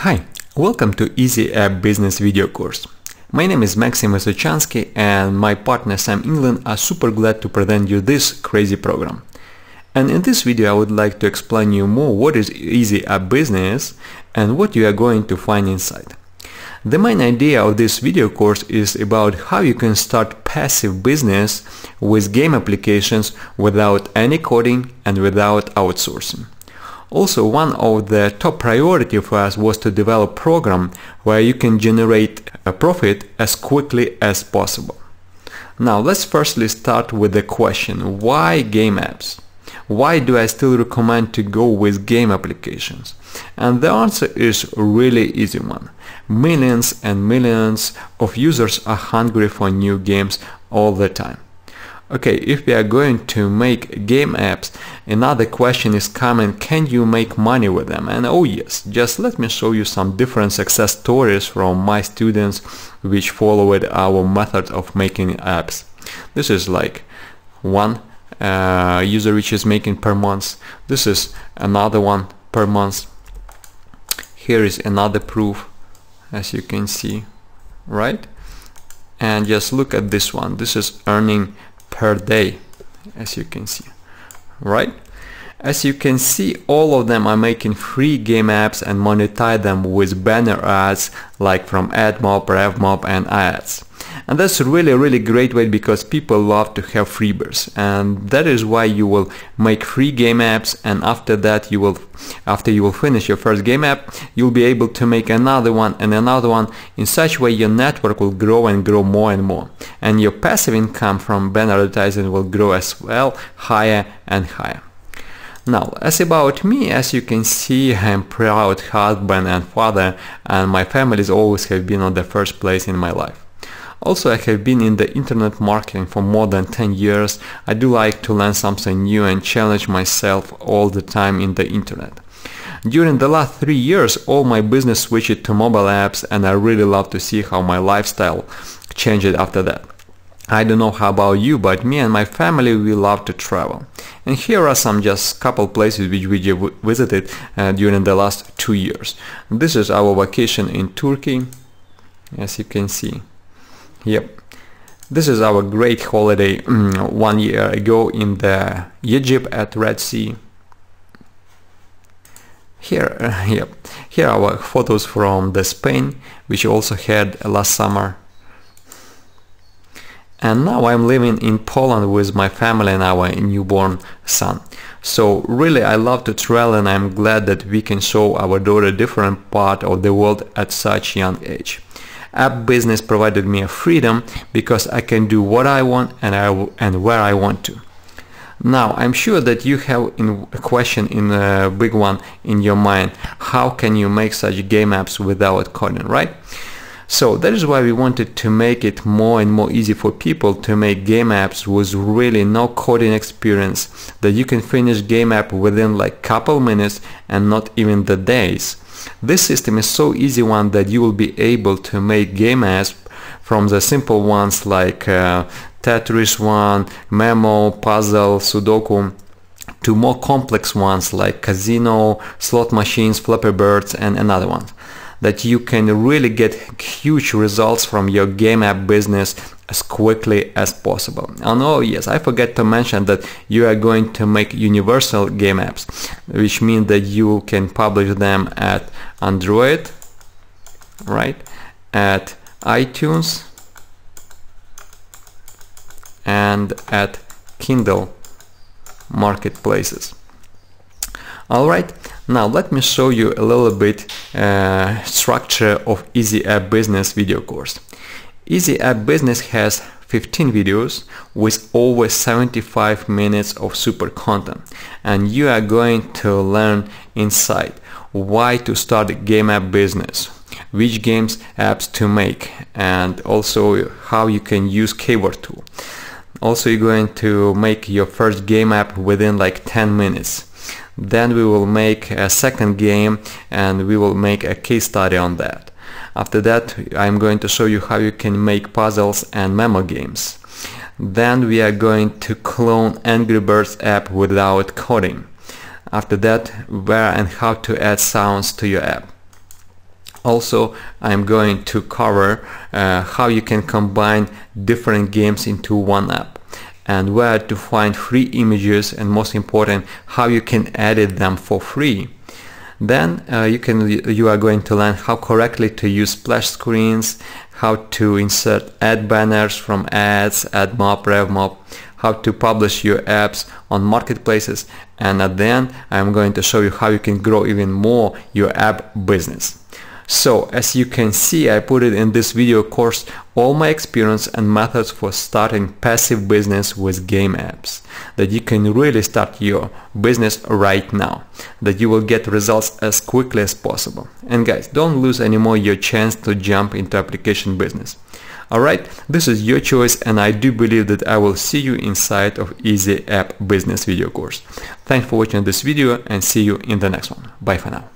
Hi, welcome to Easy App Business video course. My name is Maxim Vysochansky and my partner Sam England are super glad to present you this crazy program. And in this video I would like to explain you more what is Easy App Business and what you are going to find inside. The main idea of this video course is about how you can start passive business with game applications without any coding and without outsourcing. Also, one of the top priority for us was to develop a program where you can generate a profit as quickly as possible. Now let's firstly start with the question, why game apps? Why do I still recommend to go with game applications? And the answer is really easy one. Millions and millions of users are hungry for new games all the time. Okay, if we are going to make game apps, another question is coming, can you make money with them? And oh yes, just let me show you some different success stories from my students which followed our method of making apps. This is like one user which is making per month. This is another one per month. Here is another proof, as you can see, right? And just look at this one. This is earning per day, as you can see, right? As you can see, all of them are making free game apps and monetize them with banner ads like from AdMob, RevMob and ads. And that's really great way because people love to have freebies, and that is why you will make free game apps, and after that after you will finish your first game app, you'll be able to make another one and another one. In such way your network will grow and grow more and more, and your passive income from banner advertising will grow as well, higher and higher. Now, as about me, as you can see, I am proud husband and father, and my families always have been on the first place in my life. Also, I have been in the internet marketing for more than 10 years. I do like to learn something new and challenge myself all the time in the internet. During the last 3 years, all my business switched to mobile apps, and I really love to see how my lifestyle changed after that. I don't know how about you, but me and my family, we love to travel. And here are some just couple places which we visited during the last 2 years. This is our vacation in Turkey, as you can see. Yep. This is our great holiday 1 year ago in the Egypt at Red Sea. Here are our photos from the Spain, which also had last summer. And now I'm living in Poland with my family and our newborn son. So really I love to travel, and I'm glad that we can show our daughter different part of the world at such young age. App business provided me a freedom because I can do what I want and where I want to. Now I'm sure that you have a question in a big one in your mind. How can you make such game apps without coding, right? So that is why we wanted to make it more and more easy for people to make game apps with really no coding experience, that you can finish game app within like couple minutes and not even the days. This system is so easy one that you will be able to make game apps from the simple ones like Tetris one, Memo, Puzzle, Sudoku, to more complex ones like Casino, Slot Machines, Flappy Birds and another one. That you can really get huge results from your game app business as quickly as possible. And oh yes, I forgot to mention that you are going to make universal game apps, which means that you can publish them at Android, right, at iTunes and at Kindle marketplaces. Alright, now let me show you a little bit structure of Easy App Business video course. Easy App Business has 15 videos with over 75 minutes of super content, and you are going to learn inside why to start a game app business, which games apps to make, and also how you can use keyword tool. Also you're going to make your first game app within like 10 minutes. Then we will make a second game and we will make a case study on that. After that I'm going to show you how you can make puzzles and memo games. Then we are going to clone Angry Birds app without coding. After that, where and how to add sounds to your app. Also, I'm going to cover how you can combine different games into one app, and where to find free images, and most important, how you can edit them for free. Then you are going to learn how correctly to use splash screens, how to insert ad banners from ads, AdMob, RevMob, how to publish your apps on marketplaces, and at the end I'm going to show you how you can grow even more your app business. So as you can see, I put it in this video course all my experience and methods for starting passive business with game apps, that you can really start your business right now, that you will get results as quickly as possible. And guys, don't lose anymore your chance to jump into application business. Alright, this is your choice, and I do believe that I will see you inside of Easy App Business video course. Thanks for watching this video, and see you in the next one. Bye for now.